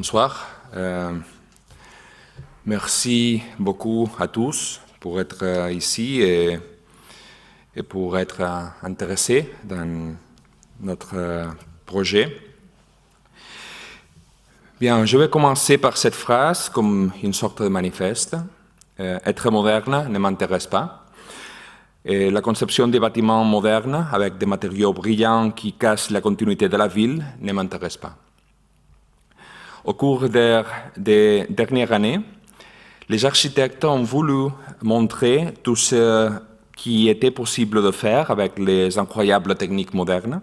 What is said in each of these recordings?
Bonsoir. Merci beaucoup à tous pour être ici et pour être intéressés dans notre projet. Bien, je vais commencer par cette phrase comme une sorte de manifeste. Être moderne ne m'intéresse pas. Et la conception des bâtiments modernes avec des matériaux brillants qui cassent la continuité de la ville ne m'intéresse pas. Au cours des dernières années, les architectes ont voulu montrer tout ce qui était possible de faire avec les incroyables techniques modernes.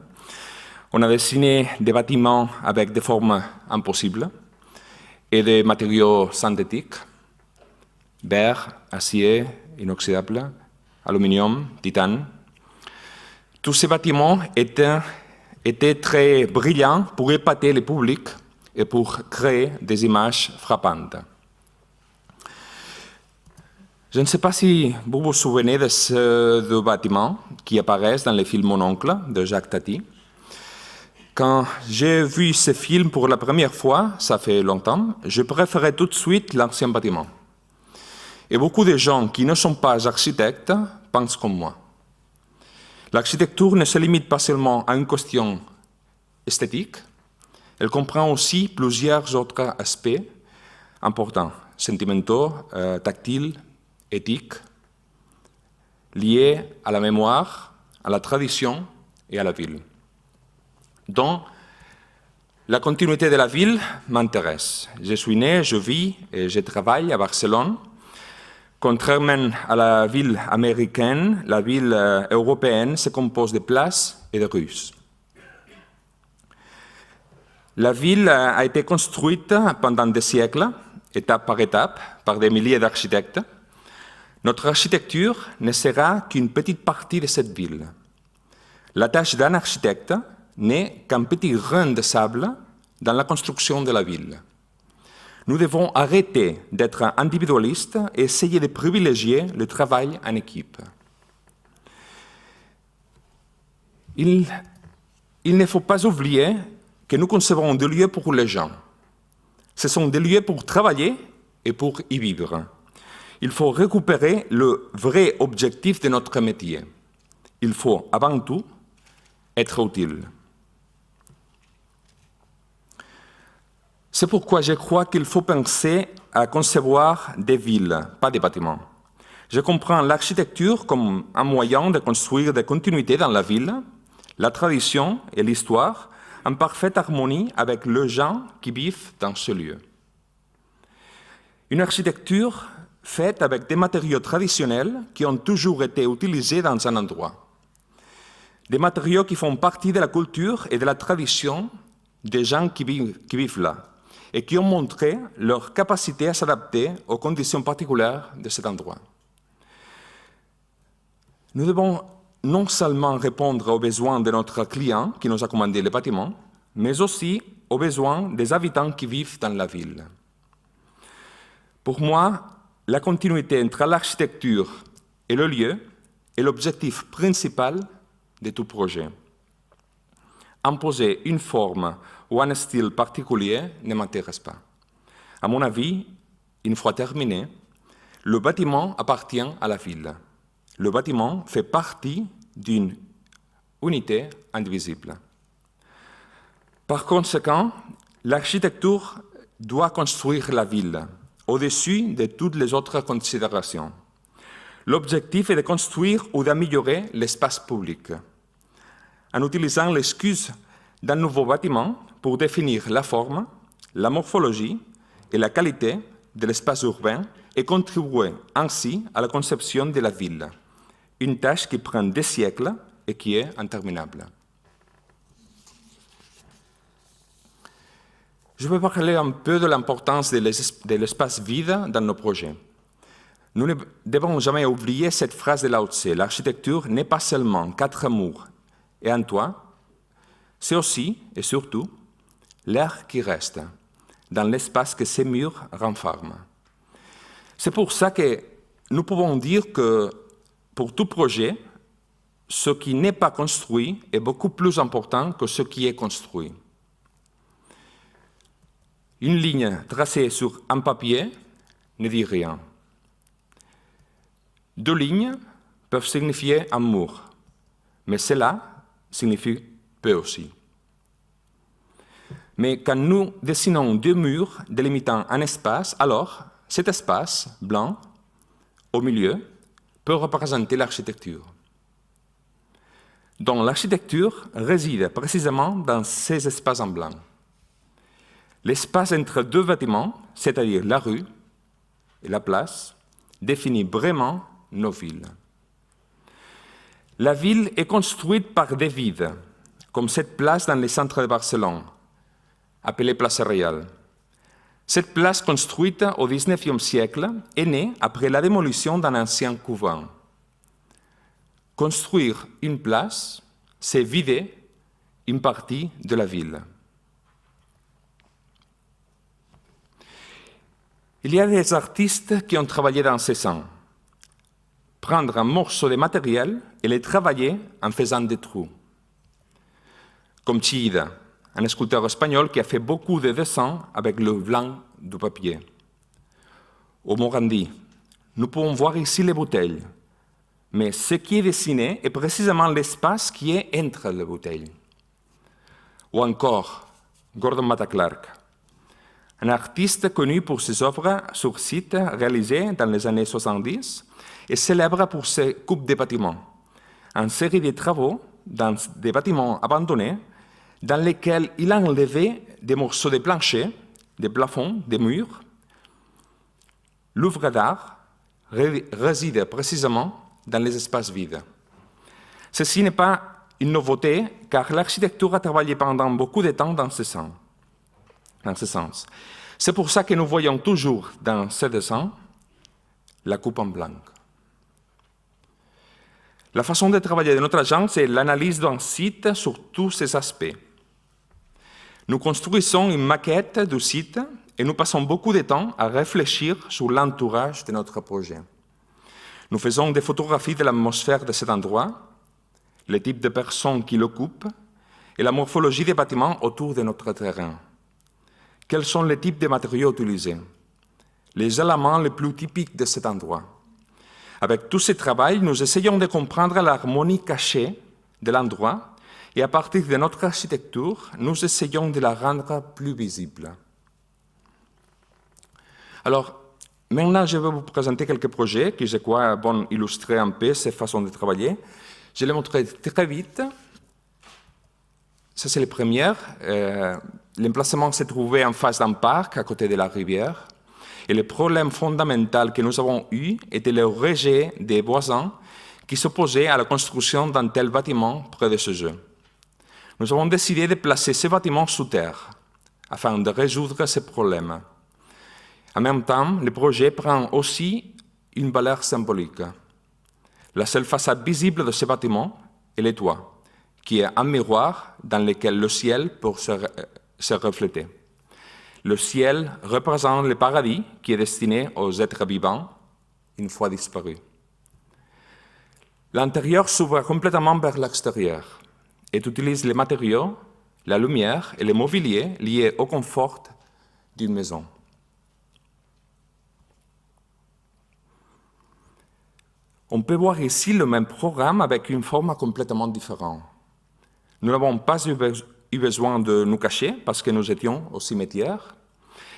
On a dessiné des bâtiments avec des formes impossibles et des matériaux synthétiques, verre, acier, inoxydable, aluminium, titane. Tous ces bâtiments étaient très brillants pour épater le public et pour créer des images frappantes. Je ne sais pas si vous vous souvenez de ces deux bâtiments qui apparaissent dans le film Mon oncle de Jacques Tati. Quand j'ai vu ce film pour la première fois, ça fait longtemps, je préférais tout de suite l'ancien bâtiment. Et beaucoup de gens qui ne sont pas architectes pensent comme moi. L'architecture ne se limite pas seulement à une question esthétique, elle comprend aussi plusieurs autres aspects importants, sentimentaux, tactiles, éthiques, liés à la mémoire, à la tradition et à la ville. Donc, la continuité de la ville m'intéresse. Je suis né, je vis et je travaille à Barcelone. Contrairement à la ville américaine, la ville européenne se compose de places et de rues. La ville a été construite pendant des siècles, étape par étape, par des milliers d'architectes. Notre architecture ne sera qu'une petite partie de cette ville. La tâche d'un architecte n'est qu'un petit grain de sable dans la construction de la ville. Nous devons arrêter d'être individualistes et essayer de privilégier le travail en équipe. Il ne faut pas oublier que nous concevons des lieux pour les gens. Ce sont des lieux pour travailler et pour y vivre. Il faut récupérer le vrai objectif de notre métier. Il faut, avant tout, être utile. C'est pourquoi je crois qu'il faut penser à concevoir des villes, pas des bâtiments. Je comprends l'architecture comme un moyen de construire des continuités dans la ville, la tradition et l'histoire, en parfaite harmonie avec les gens qui vivent dans ce lieu. Une architecture faite avec des matériaux traditionnels qui ont toujours été utilisés dans un endroit. Des matériaux qui font partie de la culture et de la tradition des gens qui vivent là et qui ont montré leur capacité à s'adapter aux conditions particulières de cet endroit. Nous devons non seulement répondre aux besoins de notre client qui nous a commandé le bâtiment, mais aussi aux besoins des habitants qui vivent dans la ville. Pour moi, la continuité entre l'architecture et le lieu est l'objectif principal de tout projet. Imposer une forme ou un style particulier ne m'intéresse pas. À mon avis, une fois terminé, le bâtiment appartient à la ville. Le bâtiment fait partie d'une unité indivisible. Par conséquent, l'architecture doit construire la ville, au-dessus de toutes les autres considérations. L'objectif est de construire ou d'améliorer l'espace public, en utilisant l'excuse d'un nouveau bâtiment pour définir la forme, la morphologie et la qualité de l'espace urbain et contribuer ainsi à la conception de la ville, une tâche qui prend des siècles et qui est interminable. Je vais parler un peu de l'importance de l'espace vide dans nos projets. Nous ne devons jamais oublier cette phrase de Lao Tse. L'architecture n'est pas seulement 4 murs et un toit, c'est aussi et surtout l'air qui reste dans l'espace que ces murs renferment. C'est pour ça que nous pouvons dire que pour tout projet, ce qui n'est pas construit est beaucoup plus important que ce qui est construit. Une ligne tracée sur un papier ne dit rien. Deux lignes peuvent signifier un mur, mais cela signifie peu aussi. Mais quand nous dessinons deux murs délimitant un espace, alors cet espace blanc, au milieu, peut représenter l'architecture. Donc l'architecture réside précisément dans ces espaces en blanc. L'espace entre deux bâtiments, c'est-à-dire la rue et la place, définit vraiment nos villes. La ville est construite par des vides, comme cette place dans le centre de Barcelone, appelée Place Reial. Cette place construite au XIXe siècle est née après la démolition d'un ancien couvent. Construire une place, c'est vider une partie de la ville. Il y a des artistes qui ont travaillé dans ce sens. Prendre un morceau de matériel et le travailler en faisant des trous. Comme Chillida, un sculpteur espagnol qui a fait beaucoup de dessins avec le blanc du papier. Au Morandi, nous pouvons voir ici les bouteilles, mais ce qui est dessiné est précisément l'espace qui est entre les bouteilles. Ou encore, Gordon Matta Clark, un artiste connu pour ses œuvres sur site réalisées dans les années 70 et célèbre pour ses coupes de bâtiments, une série de travaux dans des bâtiments abandonnés dans lesquels il a enlevé des morceaux de plancher, des plafonds, des murs. L'œuvre d'art réside précisément dans les espaces vides. Ceci n'est pas une nouveauté, car l'architecture a travaillé pendant beaucoup de temps dans ce sens. C'est pour ça que nous voyons toujours dans ce dessin la coupe en blanc. La façon de travailler de notre agence est l'analyse d'un site sur tous ses aspects. Nous construisons une maquette du site et nous passons beaucoup de temps à réfléchir sur l'entourage de notre projet. Nous faisons des photographies de l'atmosphère de cet endroit, le type de personnes qui l'occupent et la morphologie des bâtiments autour de notre terrain. Quels sont les types de matériaux utilisés? Les éléments les plus typiques de cet endroit. Avec tout ce travail, nous essayons de comprendre l'harmonie cachée de l'endroit et à partir de notre architecture, nous essayons de la rendre plus visible. Alors, maintenant, je vais vous présenter quelques projets qui, je crois, vont illustrer un peu ces façons de travailler. Je les montrerai très vite. Ça, c'est le premier. L'emplacement se trouvait en face d'un parc, à côté de la rivière. Et le problème fondamental que nous avons eu était le rejet des voisins qui s'opposaient à la construction d'un tel bâtiment près de ce jeu. Nous avons décidé de placer ce bâtiment sous terre, afin de résoudre ce problème. En même temps, le projet prend aussi une valeur symbolique. La seule façade visible de ce bâtiment est le toit, qui est un miroir dans lequel le ciel peut se refléter. Le ciel représente le paradis qui est destiné aux êtres vivants une fois disparus. L'intérieur s'ouvre complètement vers l'extérieur et utilise les matériaux, la lumière et le mobilier liés au confort d'une maison. On peut voir ici le même programme avec une forme complètement différente. Nous n'avons pas eu besoin de nous cacher parce que nous étions au cimetière.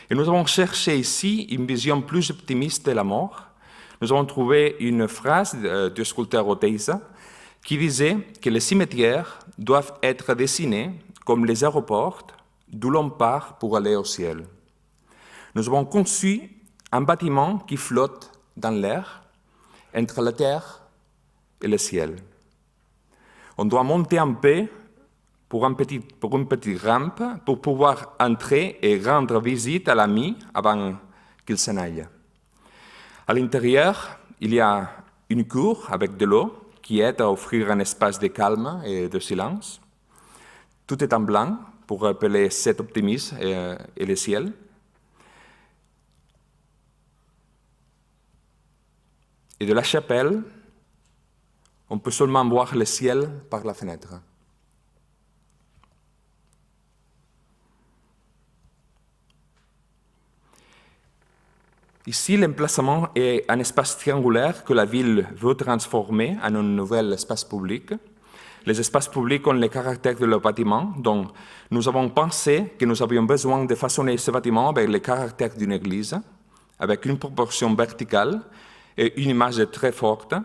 Et nous avons cherché ici une vision plus optimiste de la mort. Nous avons trouvé une phrase du sculpteur Oteiza qui disait que les cimetières doivent être dessinés comme les aéroports d'où l'on part pour aller au ciel. Nous avons conçu un bâtiment qui flotte dans l'air entre la terre et le ciel. On doit monter un peu pour une petite rampe pour pouvoir entrer et rendre visite à l'ami avant qu'il s'en aille. À l'intérieur, il y a une cour avec de l'eau qui aide à offrir un espace de calme et de silence. Tout est en blanc pour rappeler cet optimisme et le ciel. Et de la chapelle, on peut seulement voir le ciel par la fenêtre. Ici, l'emplacement est un espace triangulaire que la ville veut transformer en un nouvel espace public. Les espaces publics ont les caractères de leur bâtiment, donc nous avons pensé que nous avions besoin de façonner ce bâtiment avec les caractères d'une église, avec une proportion verticale et une image très forte.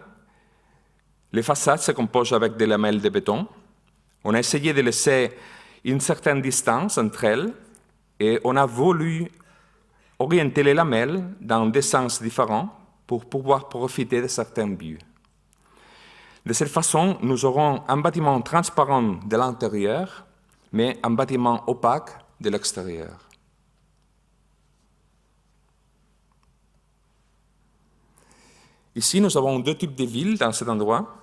Les façades se composent avec des lamelles de béton. On a essayé de laisser une certaine distance entre elles et on a voulu orienter les lamelles dans des sens différents pour pouvoir profiter de certaines vues. De cette façon, nous aurons un bâtiment transparent de l'intérieur, mais un bâtiment opaque de l'extérieur. Ici, nous avons deux types de villes dans cet endroit.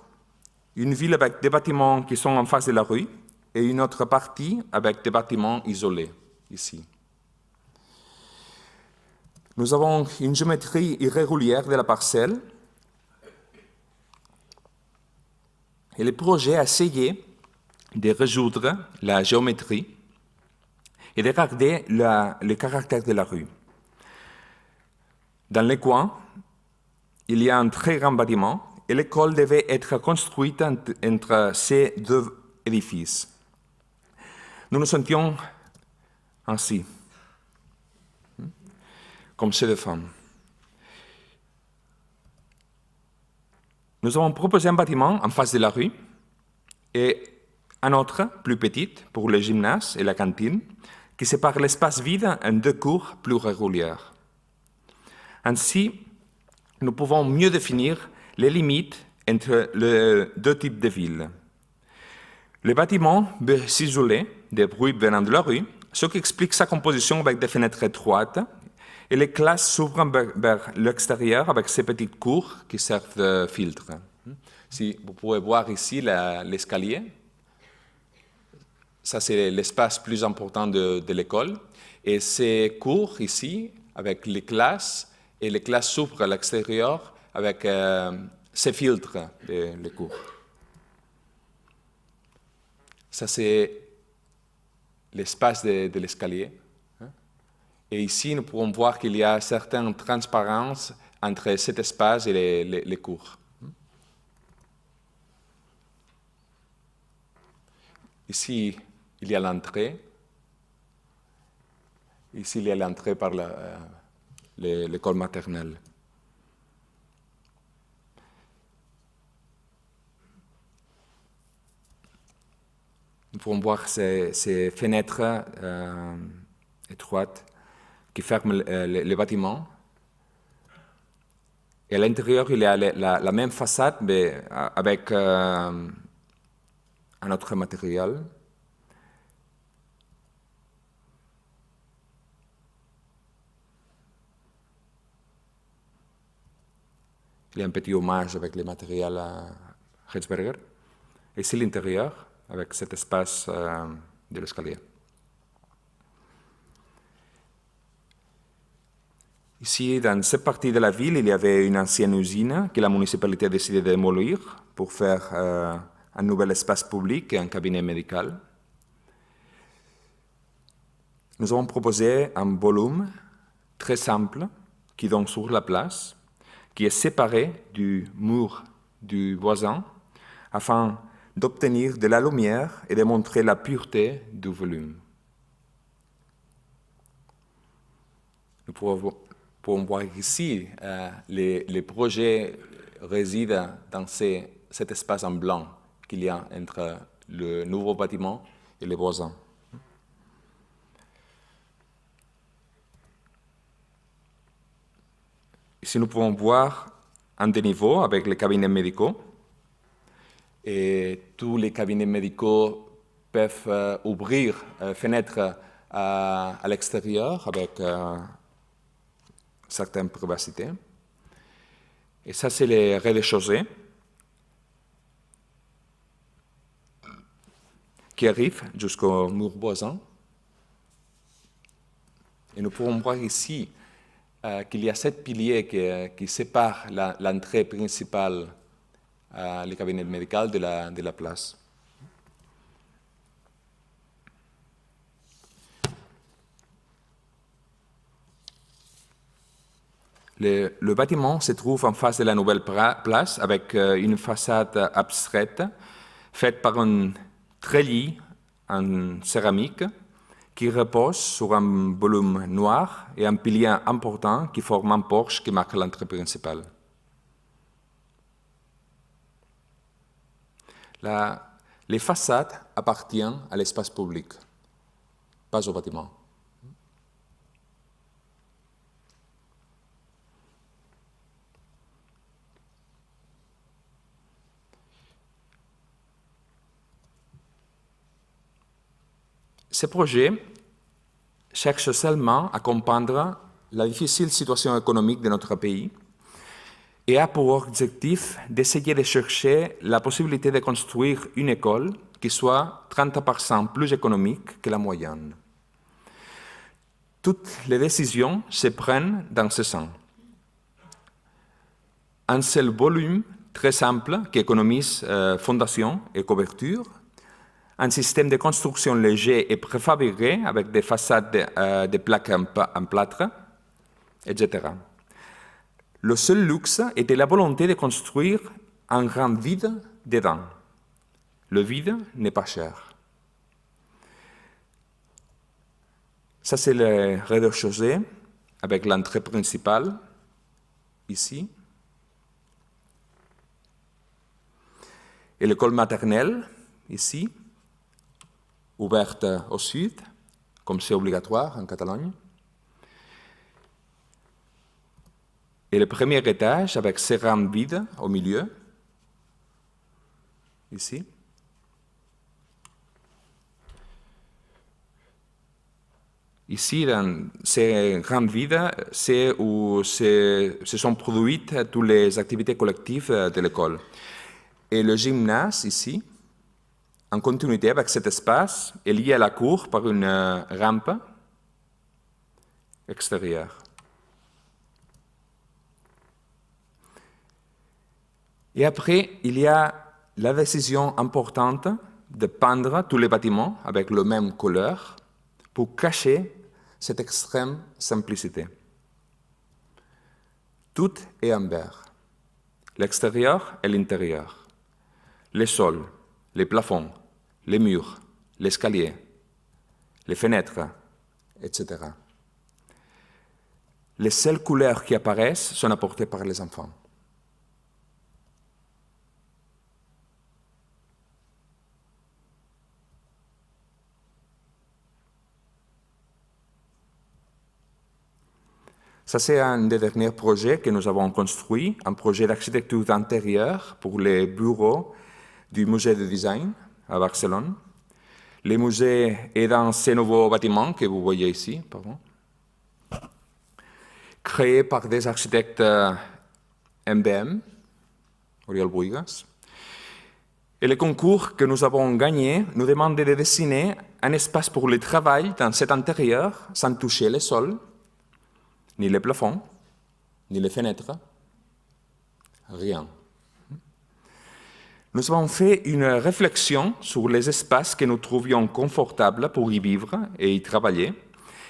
Une ville avec des bâtiments qui sont en face de la rue et une autre partie avec des bâtiments isolés, ici. Nous avons une géométrie irrégulière de la parcelle et le projet a essayé de résoudre la géométrie et de garder le caractère de la rue. Dans les coins, il y a un très grand bâtiment et l'école devait être construite entre ces deux édifices. Nous nous sentions ainsi, comme ces deux femmes. Nous avons proposé un bâtiment en face de la rue et un autre, plus petit, pour le gymnase et la cantine, qui sépare l'espace vide en deux cours plus régulières. Ainsi, nous pouvons mieux définir les limites entre les deux types de villes. Le bâtiment veut s'isoler des bruits venant de la rue, ce qui explique sa composition avec des fenêtres étroites, et les classes s'ouvrent vers l'extérieur avec ces petites cours qui servent de filtre. Si vous pouvez voir ici l'escalier, ça c'est l'espace plus important de l'école, et ces cours ici, avec les classes s'ouvrent à l'extérieur avec ces filtres, les cours. Ça, c'est l'espace de l'escalier. Et ici, nous pourrons voir qu'il y a certaines transparences entre cet espace et les cours. Ici, il y a l'entrée. Ici, il y a l'entrée par l'école maternelle. Nous pouvons voir ces fenêtres étroites qui ferment les bâtiments. Et à l'intérieur, il y a la même façade, mais avec un autre matériel. Il y a un petit hommage avec les matériels à Hertzberger. Et c'est l'intérieur, avec cet espace de l'escalier. Ici, dans cette partie de la ville, il y avait une ancienne usine que la municipalité a décidé de démolir pour faire un nouvel espace public et un cabinet médical. Nous avons proposé un volume très simple qui donne sur la place, qui est séparé du mur du voisin afin d'obtenir de la lumière et de montrer la pureté du volume. Nous pouvons voir ici les projets résident dans cet espace en blanc qu'il y a entre le nouveau bâtiment et les voisins. Ici, nous pouvons voir un des niveaux avec les cabinets médicaux. Et tous les cabinets médicaux peuvent ouvrir fenêtres à l'extérieur avec certaines privacités. Et ça, c'est les rez-de-chaussée qui arrivent jusqu'au mur voisin. Et nous pourrons voir ici qu'il y a 7 piliers qui séparent l'entrée principale, le cabinet médical, de la place. Le bâtiment se trouve en face de la nouvelle place avec une façade abstraite faite par un treillis en céramique qui repose sur un volume noir et un pilier important qui forme un porche qui marque l'entrée principale. Les façades appartiennent à l'espace public, pas au bâtiment. Ce projet cherche seulement à comprendre la difficile situation économique de notre pays et a pour objectif d'essayer de chercher la possibilité de construire une école qui soit 30% plus économique que la moyenne. Toutes les décisions se prennent dans ce sens. Un seul volume très simple qui économise fondation et couverture, un système de construction léger et préfabriqué avec des façades de plaques en plâtre, etc. Le seul luxe était la volonté de construire un grand vide dedans. Le vide n'est pas cher. Ça, c'est le rez-de-chaussée avec l'entrée principale, ici. Et l'école maternelle, ici, ouverte au sud, comme c'est obligatoire en Catalogne. Et le premier étage avec ces rames vides au milieu, ici. Ici, dans ces rames vides, c'est où se sont produites toutes les activités collectives de l'école. Et le gymnase, ici, en continuité avec cet espace, est lié à la cour par une rampe extérieure. Et après, il y a la décision importante de peindre tous les bâtiments avec la même couleur pour cacher cette extrême simplicité. Tout est en vert, l'extérieur et l'intérieur, les sols, les plafonds, les murs, l'escalier, les fenêtres, etc. Les seules couleurs qui apparaissent sont apportées par les enfants. Ça, c'est un des derniers projets que nous avons construit, un projet d'architecture d'intérieur pour les bureaux du musée de design à Barcelone. Le musée est dans ce nouveau bâtiment que vous voyez ici, créé par des architectes MBM, Oriol Boigas. Et le concours que nous avons gagné nous demande de dessiner un espace pour le travail dans cet intérieur sans toucher les sols, ni les plafonds, ni les fenêtres, rien. Nous avons fait une réflexion sur les espaces que nous trouvions confortables pour y vivre et y travailler,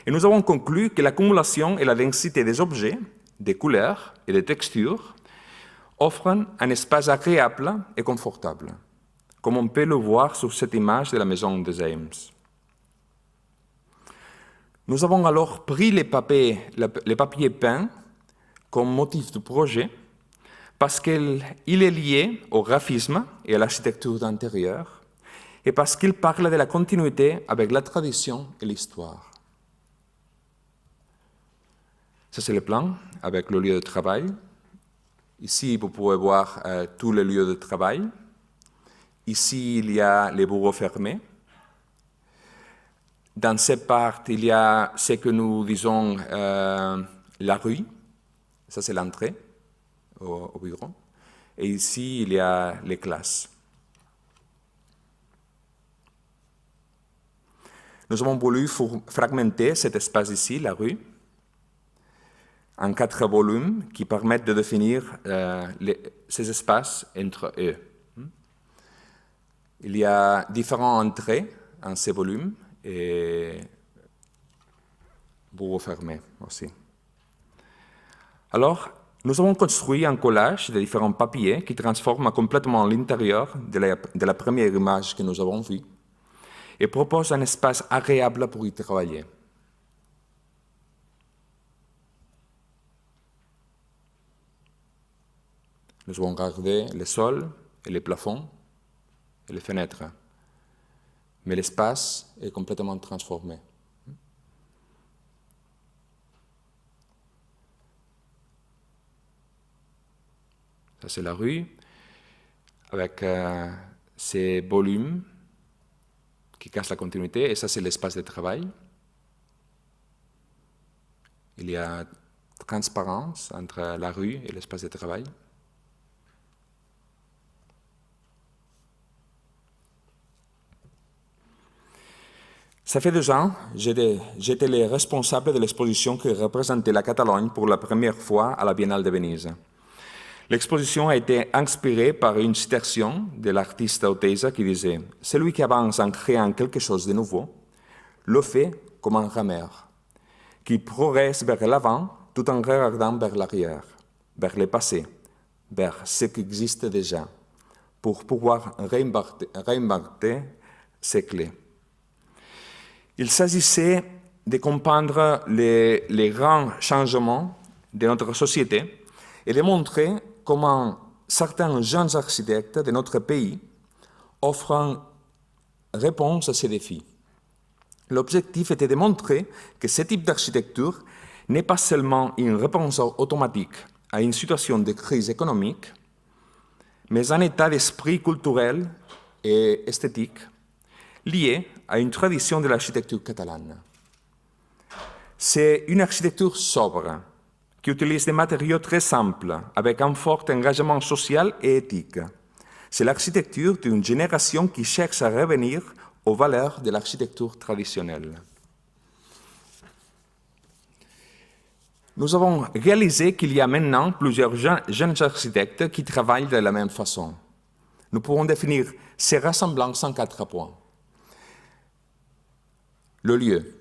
et nous avons conclu que l'accumulation et la densité des objets, des couleurs et des textures offrent un espace agréable et confortable, comme on peut le voir sur cette image de la maison des Ames. Nous avons alors pris les papiers peints comme motif du projet parce qu'il est lié au graphisme et à l'architecture d'intérieur et parce qu'il parle de la continuité avec la tradition et l'histoire. Ça, c'est le plan avec le lieu de travail. Ici, vous pouvez voir tous les lieux de travail. Ici, il y a les bureaux fermés. Dans cette partie, il y a ce que nous disons la rue. Ça, c'est l'entrée au bureau. Et ici, il y a les classes. Nous avons voulu fragmenter cet espace ici, la rue, en 4 volumes qui permettent de définir ces espaces entre eux. Il y a différentes entrées en ces volumes et bureaux fermés aussi. Alors, nous avons construit un collage de différents papiers qui transforment complètement l'intérieur de la première image que nous avons vue et propose un espace agréable pour y travailler. Nous avons regardé le sol et les plafonds et les fenêtres, mais l'espace est complètement transformé. Ça, c'est la rue, avec ces volumes qui cassent la continuité, et ça, c'est l'espace de travail. Il y a transparence entre la rue et l'espace de travail. Ça fait 2 ans, j'étais le responsable de l'exposition qui représentait la Catalogne pour la première fois à la Biennale de Venise. L'exposition a été inspirée par une citation de l'artiste Oteiza qui disait « Celui qui avance en créant quelque chose de nouveau, le fait comme un rameur, qui progresse vers l'avant tout en regardant vers l'arrière, vers le passé, vers ce qui existe déjà, pour pouvoir réinventer ses clés. » Il s'agissait de comprendre les grands changements de notre société et de montrer comment certains jeunes architectes de notre pays offrent une réponse à ces défis. L'objectif était de montrer que ce type d'architecture n'est pas seulement une réponse automatique à une situation de crise économique, mais un état d'esprit culturel et esthétique lié à une tradition de l'architecture catalane. C'est une architecture sobre, qui utilise des matériaux très simples, avec un fort engagement social et éthique. C'est l'architecture d'une génération qui cherche à revenir aux valeurs de l'architecture traditionnelle. Nous avons réalisé qu'il y a maintenant plusieurs jeunes architectes qui travaillent de la même façon. Nous pouvons définir ces ressemblances en 4 points. Le lieu,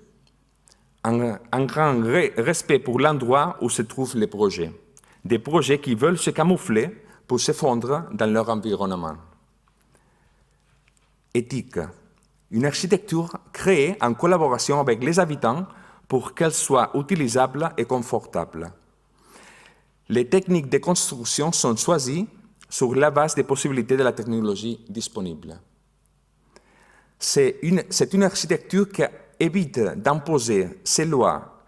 un grand respect pour l'endroit où se trouvent les projets, des projets qui veulent se camoufler pour se fondre dans leur environnement. Éthique, une architecture créée en collaboration avec les habitants pour qu'elle soit utilisable et confortable. Les techniques de construction sont choisies sur la base des possibilités de la technologie disponible. C'est une architecture qui évite d'imposer ses lois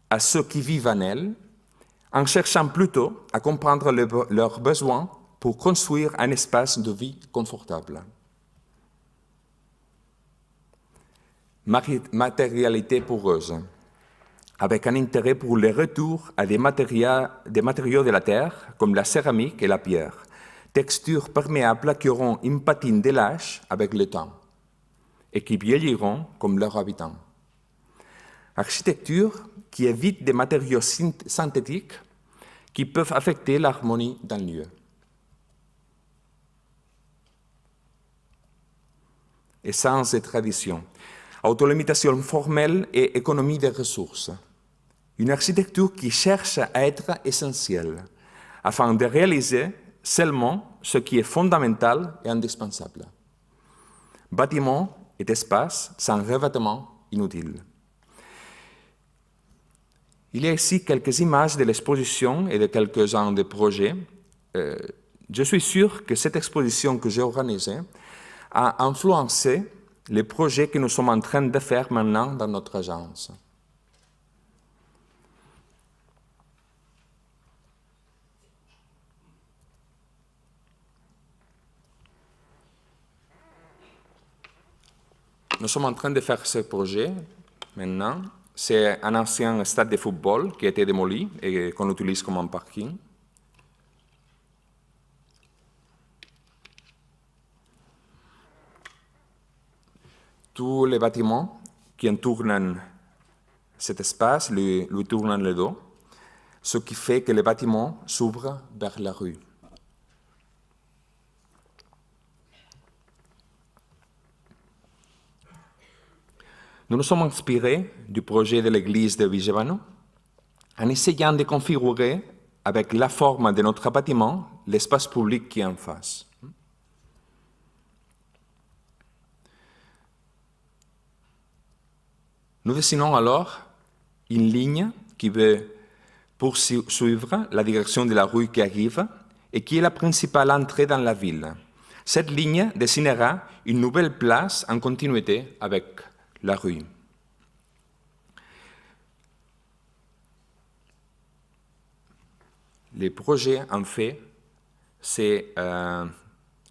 à ceux qui vivent en elle, en cherchant plutôt à comprendre leurs besoins pour construire un espace de vie confortable. Matérialité poreuse, avec un intérêt pour le retour à des matériaux de la terre, comme la céramique et la pierre, textures perméables qui auront une patine de lâche avec le temps et qui vieilliront comme leurs habitants. Architecture qui évite des matériaux synthétiques qui peuvent affecter l'harmonie d'un lieu. Essence et tradition, autolimitation formelle et économie des ressources. Une architecture qui cherche à être essentielle, afin de réaliser seulement ce qui est fondamental et indispensable. Bâtiments et espaces sans revêtement inutile. Il y a ici quelques images de l'exposition et de quelques-uns des projets. Je suis sûr que cette exposition que j'ai organisée a influencé les projets que nous sommes en train de faire maintenant dans notre agence. Nous sommes en train de faire ce projet maintenant. C'est un ancien stade de football qui a été démoli et qu'on utilise comme un parking. Tous les bâtiments qui entourent cet espace lui tournent le dos, ce qui fait que le bâtiment s'ouvre vers la rue. Nous nous sommes inspirés du projet de l'église de Vigevano en essayant de configurer avec la forme de notre bâtiment, l'espace public qui est en face. Nous dessinons alors une ligne qui veut poursuivre la direction de la rue qui arrive et qui est la principale entrée dans la ville. Cette ligne dessinera une nouvelle place en continuité avec la rue. Les projets, en fait, c'est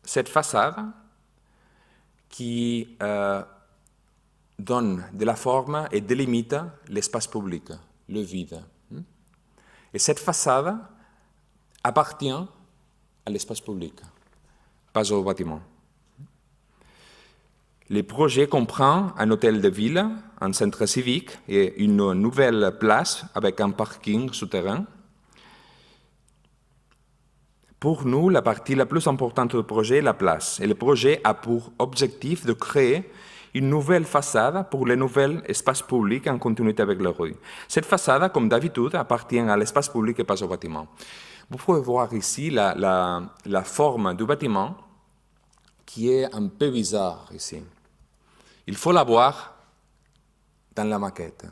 cette façade qui donne de la forme et délimite l'espace public, le vide. Et cette façade appartient à l'espace public, pas au bâtiment. Le projet comprend un hôtel de ville, un centre civique et une nouvelle place avec un parking souterrain. Pour nous, la partie la plus importante du projet est la place. Et le projet a pour objectif de créer une nouvelle façade pour les nouveaux espaces publics en continuité avec la rue. Cette façade, comme d'habitude, appartient à l'espace public et pas au bâtiment. Vous pouvez voir ici la forme du bâtiment qui est un peu bizarre ici. Il faut la voir dans la maquette.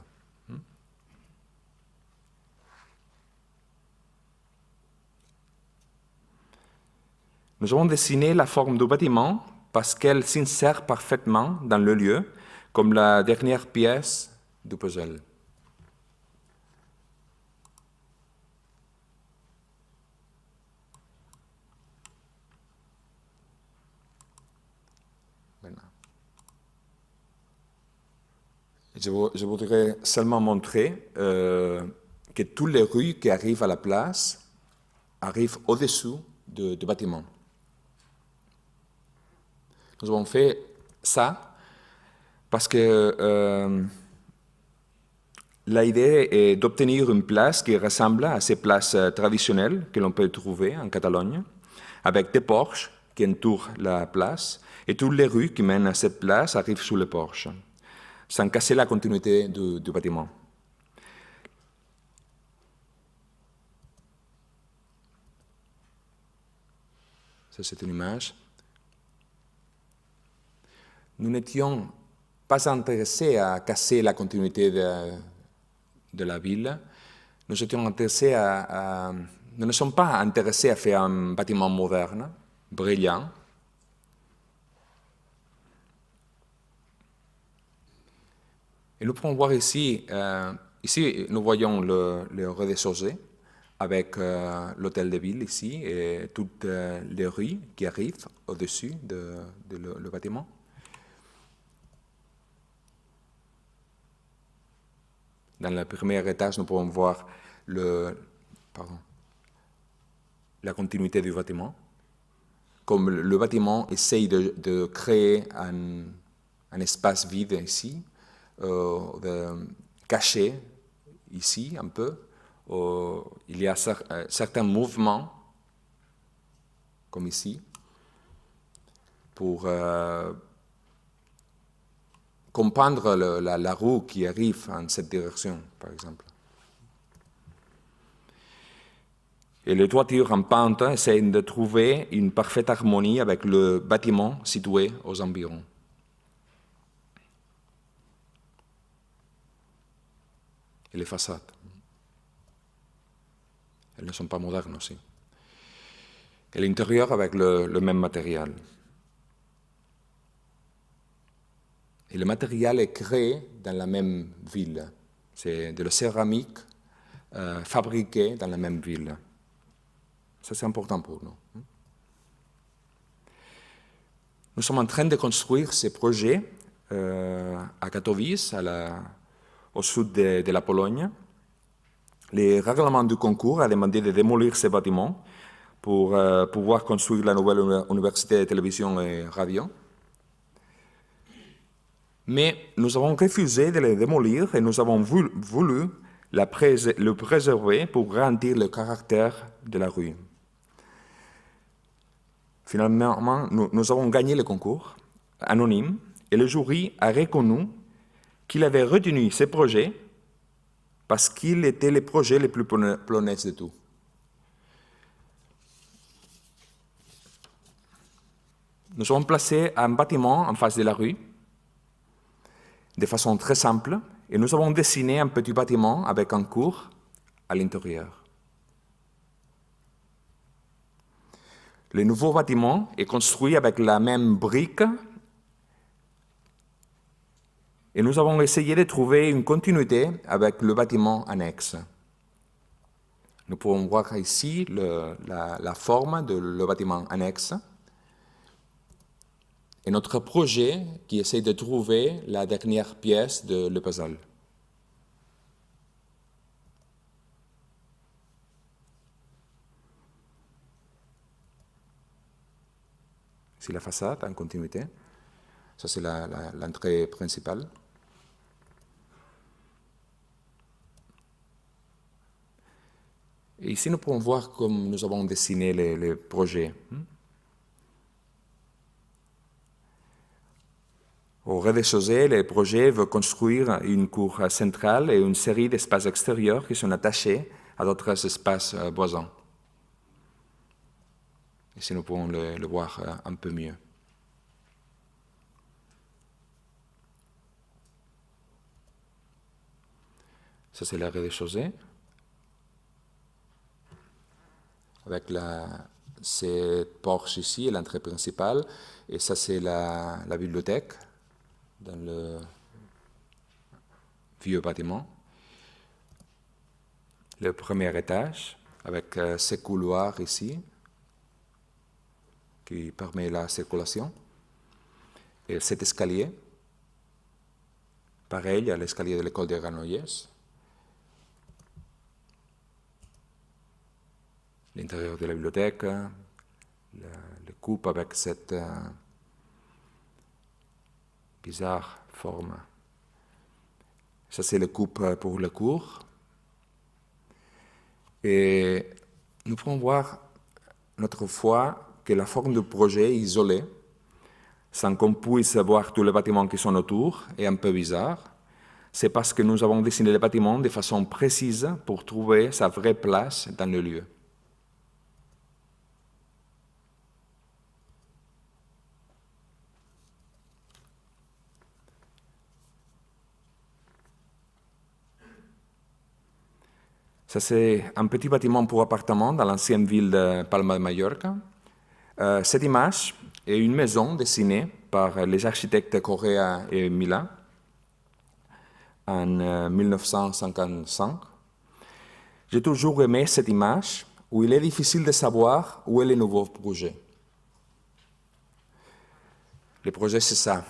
Nous avons dessiné la forme du bâtiment parce qu'elle s'insère parfaitement dans le lieu, comme la dernière pièce du puzzle. Je voudrais seulement montrer que toutes les rues qui arrivent à la place arrivent au-dessous du bâtiment. Nous avons fait ça parce que l'idée est d'obtenir une place qui ressemble à ces places traditionnelles que l'on peut trouver en Catalogne, avec des porches qui entourent la place, et toutes les rues qui mènent à cette place arrivent sous les porches, sans casser la continuité du bâtiment. Ça, c'est une image. Nous n'étions pas intéressés à casser la continuité de la ville. Nous étions intéressés nous ne sommes pas intéressés à faire un bâtiment moderne, brillant. Et nous pouvons voir ici, nous voyons le rez-de-chaussée avec l'hôtel de ville ici et toutes les rues qui arrivent au-dessus le bâtiment. Dans le premier étage, nous pouvons voir la continuité du bâtiment. Comme le bâtiment essaye de créer un espace vide ici, de cacher ici un peu. Il y a certains mouvements, comme ici, pour comprendre la roue qui arrive en cette direction, par exemple. Et les toitures en pente essayent de trouver une parfaite harmonie avec le bâtiment situé aux environs. Et les façades. Elles ne sont pas modernes aussi. Et l'intérieur avec le même matériel. Et le matériel est créé dans la même ville. C'est de la céramique fabriquée dans la même ville. Ça, c'est important pour nous. Nous sommes en train de construire ces projets à Katowice, au sud de la Pologne. Le règlement du concours a demandé de démolir ces bâtiments pour pouvoir construire la nouvelle université de télévision et radio. Mais nous avons refusé de les démolir et nous avons voulu le préserver pour garantir le caractère de la rue. Finalement, nous avons gagné le concours anonyme et le jury a reconnu qu'il avait retenu ces projets parce qu'ils étaient les projets les plus honnêtes de tout. nous avons placé un bâtiment en face de la rue, de façon très simple, et nous avons dessiné un petit bâtiment avec un cours à l'intérieur. Le nouveau bâtiment est construit avec la même brique et nous avons essayé de trouver une continuité avec le bâtiment annexe. Nous pouvons voir ici la forme de le bâtiment annexe et notre projet qui essaie de trouver la dernière pièce de le puzzle. C'est la façade en continuité. Ça, c'est l'entrée principale. Et ici, nous pouvons voir comme nous avons dessiné les projets. Au rez-de-chaussée, le projet veut construire une cour centrale et une série d'espaces extérieurs qui sont attachés à d'autres espaces voisins. Ici, nous pouvons le voir un peu mieux. Ça, c'est le rez-de-chaussée. Avec cette porche ici, l'entrée principale. Et ça, c'est la bibliothèque dans le vieux bâtiment. Le premier étage, avec ces couloirs ici, qui permet la circulation. Et cet escalier, pareil à l'escalier de l'école de Granollers. L'intérieur de la bibliothèque, le coupe avec cette bizarre forme. Ça, c'est le coupe pour le cours. Et nous pouvons voir notre fois que la forme du projet est isolée, sans qu'on puisse voir tous les bâtiments qui sont autour, est un peu bizarre. C'est parce que nous avons dessiné le bâtiment de façon précise pour trouver sa vraie place dans le lieu. Ça, c'est un petit bâtiment pour appartements dans l'ancienne ville de Palma de Mallorca. Cette image est une maison dessinée par les architectes Correa et Milà en 1955. J'ai toujours aimé cette image où il est difficile de savoir où est le nouveau projet. Le projet, c'est ça,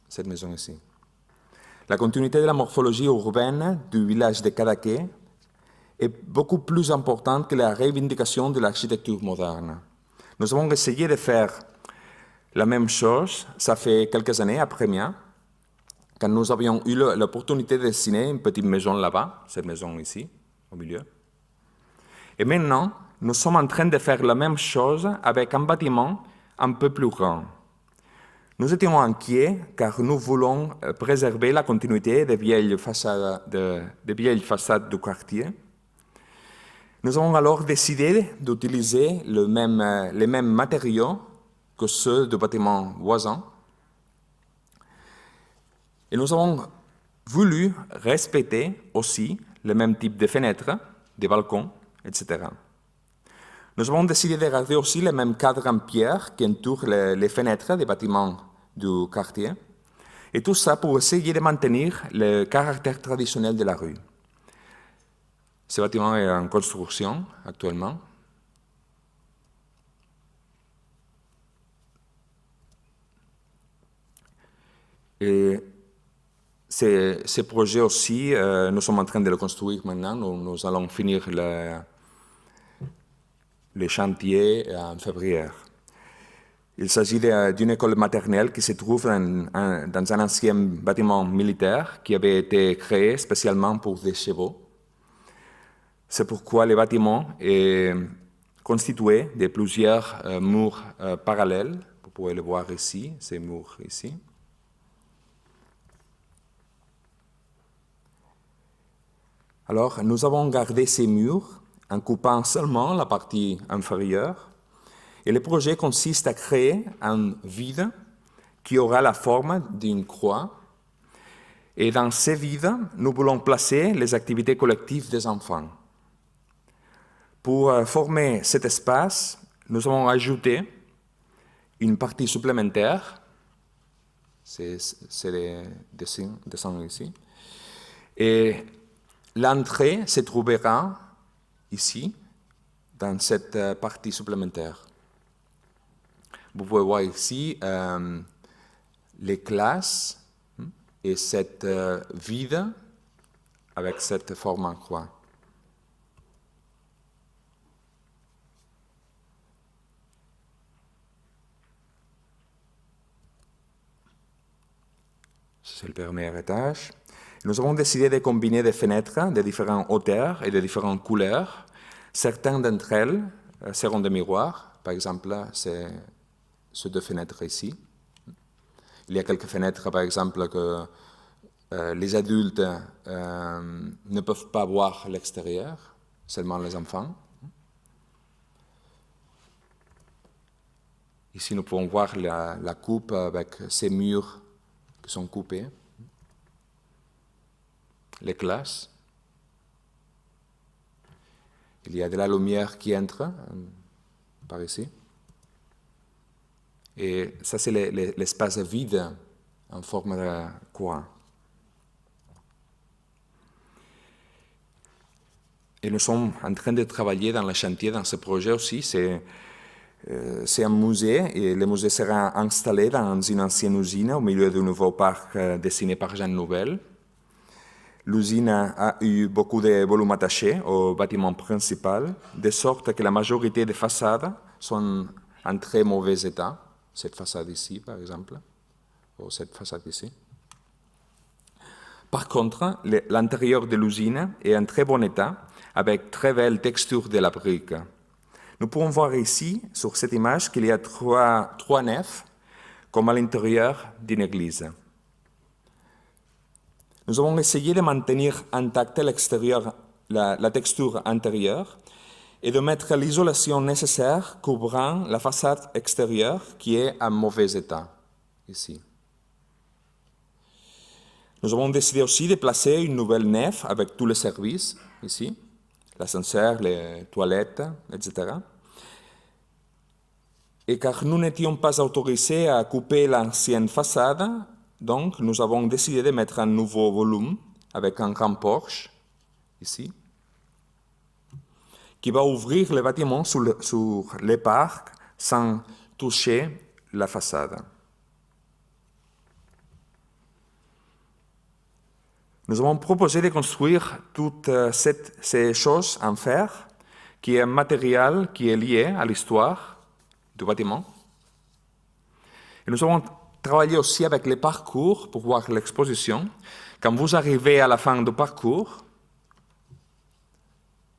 cette maison ici. La continuité de la morphologie urbaine du village de Cadaqués est beaucoup plus importante que la revendication de l'architecture moderne. Nous avons essayé de faire la même chose, ça fait quelques années après Premià, quand nous avions eu l'opportunité de dessiner une petite maison là-bas, cette maison ici, au milieu. Et maintenant, nous sommes en train de faire la même chose avec un bâtiment un peu plus grand. Nous étions inquiets car nous voulons préserver la continuité des vieilles façades du quartier. Nous avons alors décidé d'utiliser les mêmes matériaux que ceux du bâtiment voisin. Et nous avons voulu respecter aussi le même type de fenêtres, des balcons, etc. Nous avons décidé de garder aussi le même cadre en pierre qui entoure les fenêtres des bâtiments du quartier. Et tout ça pour essayer de maintenir le caractère traditionnel de la rue. Ce bâtiment est en construction actuellement. Et ce projet aussi, nous sommes en train de le construire maintenant. Nous allons finir le chantier en février. Il s'agit d'une école maternelle qui se trouve dans un ancien bâtiment militaire qui avait été créé spécialement pour des chevaux. C'est pourquoi le bâtiment est constitué de plusieurs murs parallèles. Vous pouvez le voir ici, ces murs ici. Alors, nous avons gardé ces murs en coupant seulement la partie inférieure Et le projet consiste à créer un vide qui aura la forme d'une croix. Et dans ce vide, nous voulons placer les activités collectives des enfants. Pour former cet espace, nous avons ajouté une partie supplémentaire, c'est les dessins ici, et l'entrée se trouvera ici, dans cette partie supplémentaire. Vous pouvez voir ici les classes et cette vide avec cette forme en croix. C'est le premier étage. Nous avons décidé de combiner des fenêtres de différentes hauteurs et de différentes couleurs. Certaines d'entre elles seront des miroirs. Par exemple, c'est ces deux fenêtres ici. Il y a quelques fenêtres, par exemple, que les adultes ne peuvent pas voir l'extérieur, seulement les enfants. Ici, nous pouvons voir la coupe avec ces murs qui sont coupés. Les classes. Il y a de la lumière qui entre par ici. Et ça, c'est l'espace vide en forme de croix. Et nous sommes en train de travailler dans le chantier, dans ce projet aussi. C'est un musée, et le musée sera installé dans une ancienne usine au milieu du nouveau parc dessiné par Jean Nouvel. L'usine a eu beaucoup de volume attaché au bâtiment principal, de sorte que la majorité des façades sont en très mauvais état. Cette façade ici, par exemple, ou cette façade ici. Par contre, l'intérieur de l'usine est en très bon état, avec très belle texture de la brique. Nous pouvons voir ici, sur cette image, qu'il y a trois nefs, comme à l'intérieur d'une église. Nous avons essayé de maintenir intacte l'extérieur, la texture intérieure, et de mettre l'isolation nécessaire couvrant la façade extérieure qui est en mauvais état, ici. Nous avons décidé aussi de placer une nouvelle nef avec tous les services, ici, l'ascenseur, les toilettes, etc. Et car nous n'étions pas autorisés à couper l'ancienne façade, donc nous avons décidé de mettre un nouveau volume avec un grand porche, ici, qui va ouvrir le bâtiment sur le parc sans toucher la façade. Nous avons proposé de construire toutes ces choses en fer, qui est un matériel qui est lié à l'histoire du bâtiment. Et nous avons travaillé aussi avec les parcours pour voir l'exposition. Quand vous arrivez à la fin du parcours,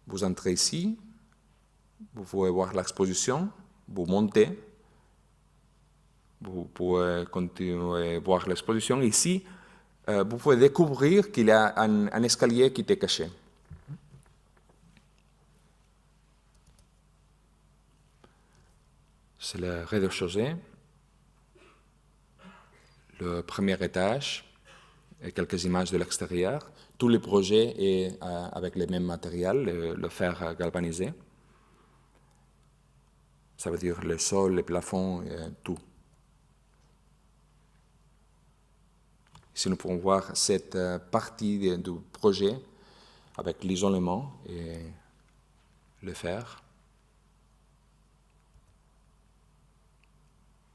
vous entrez ici, vous pouvez voir l'exposition, vous montez, vous pouvez continuer à voir l'exposition. Ici, vous pouvez découvrir qu'il y a un escalier qui était caché. C'est le rez-de-chaussée, le premier étage et quelques images de l'extérieur. Tout le projet est avec le même matériel, le fer galvanisé. Ça veut dire le sol, le plafond, tout. Ici, nous pouvons voir cette partie du projet avec l'isolement et le fer.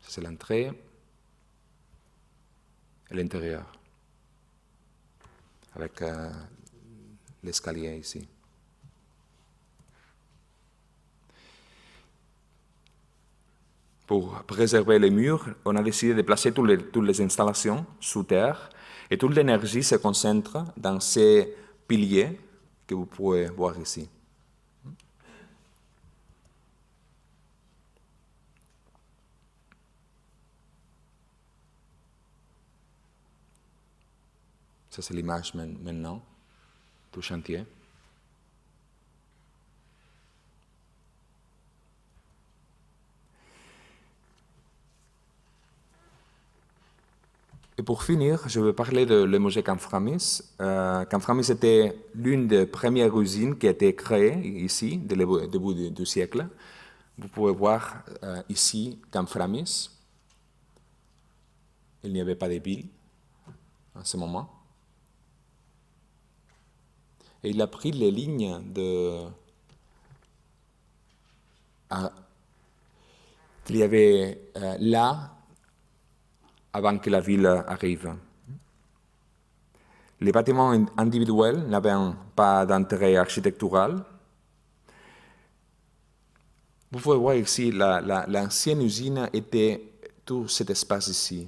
C'est l'entrée et l'intérieur, avec l'escalier ici. Pour préserver les murs, on a décidé de placer toutes les installations sous terre et toute l'énergie se concentre dans ces piliers que vous pouvez voir ici. Ça, c'est l'image maintenant du chantier. pour finir, je vais parler de le musée Camframis. Camframis était l'une des premières usines qui a été créée ici, dès le début du siècle. Vous pouvez voir ici Camframis. Il n'y avait pas de ville à ce moment. Et il a pris les lignes qu'il y avait là avant que la ville arrive. Les bâtiments individuels n'avaient pas d'intérêt architectural. Vous pouvez voir ici, l'ancienne usine était tout cet espace ici.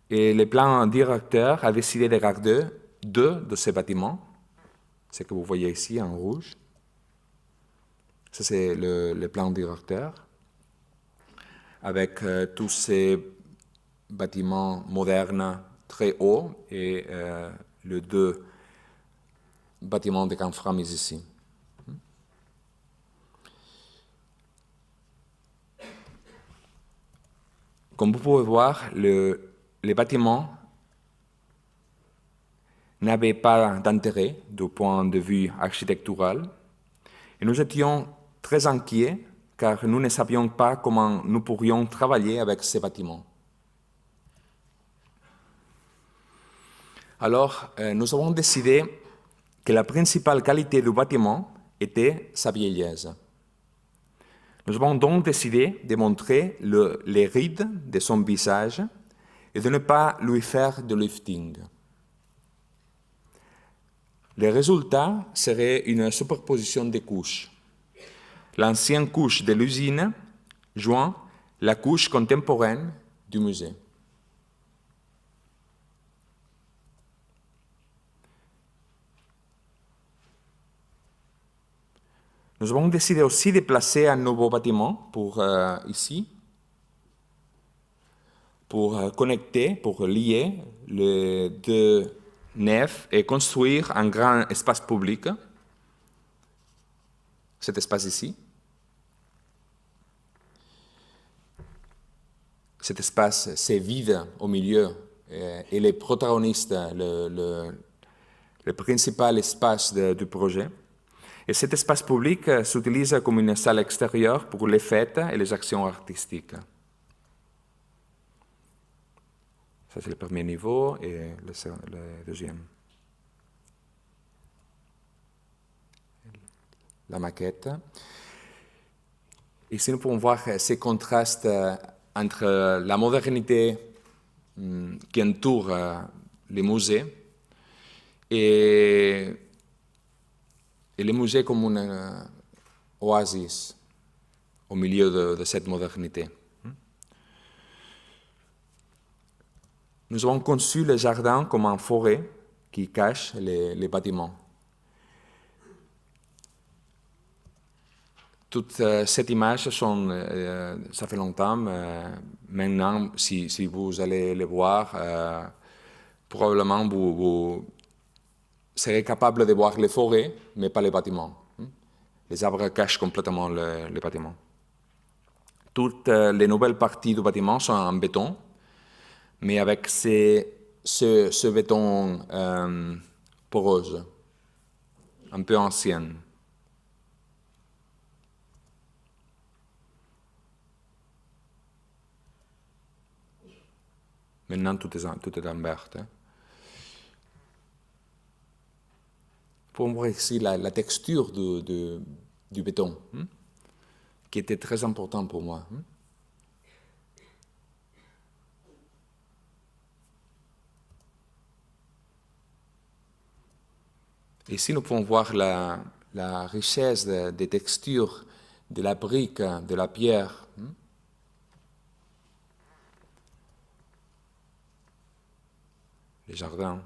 Et le plan directeur a décidé de garder 2 de ces bâtiments, ce que vous voyez ici en rouge. Ça, c'est le plan directeur, avec tous ces bâtiments modernes très hauts et les 2 bâtiments de Camframis ici. Comme vous pouvez voir, les bâtiments n'avaient pas d'intérêt du point de vue architectural et nous étions très inquiets car nous ne savions pas comment nous pourrions travailler avec ces bâtiments. Alors, nous avons décidé que la principale qualité du bâtiment était sa vieillesse. Nous avons donc décidé de montrer les rides de son visage et de ne pas lui faire de lifting. Le résultat serait une superposition des couches. L'ancienne couche de l'usine joint la couche contemporaine du musée. Nous avons décidé aussi de placer un nouveau bâtiment pour ici, pour connecter, pour lier les 2 nefs et construire un grand espace public, cet espace ici. Cet espace, c'est vide au milieu et les protagonistes, le principal espace du projet. Et cet espace public s'utilise comme une salle extérieure pour les fêtes et les actions artistiques. Ça, c'est le premier niveau et le deuxième. La maquette. Ici, nous pouvons voir ces contrastes entre la modernité qui entoure les musées et les musées comme une oasis au milieu de cette modernité. Nous avons conçu le jardin comme une forêt qui cache les bâtiments. Toutes ces images ça fait longtemps. Maintenant, si vous allez les voir, probablement vous serez capable de voir les forêts, mais pas les bâtiments. Les arbres cachent complètement les bâtiments. Toutes les nouvelles parties du bâtiment sont en béton, mais avec ce béton poreux, un peu ancien. Maintenant, tout est en vert. Pour voir ici la texture du béton, qui était très important pour moi. Ici, nous pouvons voir la richesse des textures de la brique, de la pierre. Les jardins.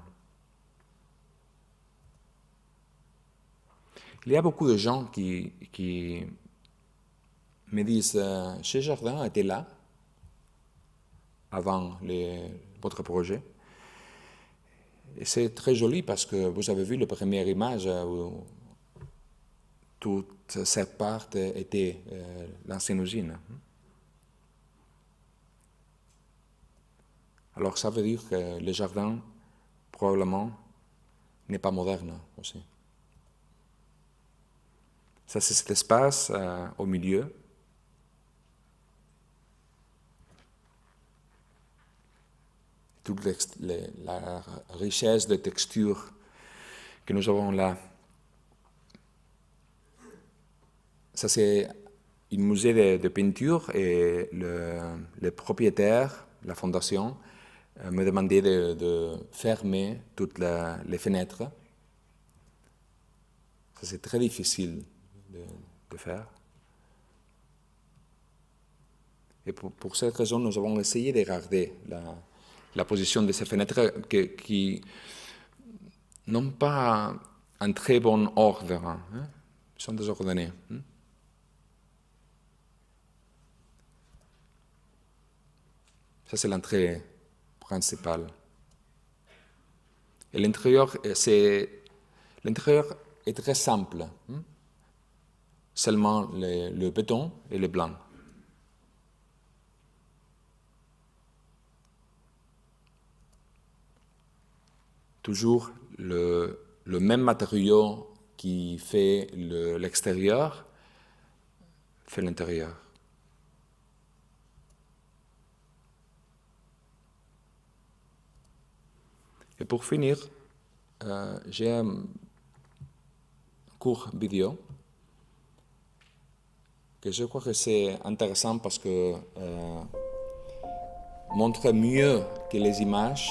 Il y a beaucoup de gens qui me disent ce jardin était là avant votre projet. Et c'est très joli parce que vous avez vu la première image où tout cette part était l'ancienne usine. Alors ça veut dire que le jardin, probablement, n'est pas moderne aussi. Ça, c'est cet espace au milieu. Toute la richesse de textures que nous avons là. Ça, c'est un musée de peinture et le propriétaire, la fondation, me demandait de fermer toutes les fenêtres. Ça, c'est très difficile de faire. Et pour cette raison, nous avons essayé de garder la position de ces fenêtres qui n'ont pas un très bon ordre, hein? Ils sont désordonnés. Ça, c'est l'entrée principale. Et l'intérieur est très simple. Seulement le béton et le blanc. Toujours le même matériau qui fait l'extérieur fait l'intérieur. Et pour finir, j'ai un court vidéo que je crois que c'est intéressant parce que montre mieux que les images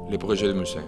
les projets du musée.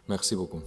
Merci beaucoup.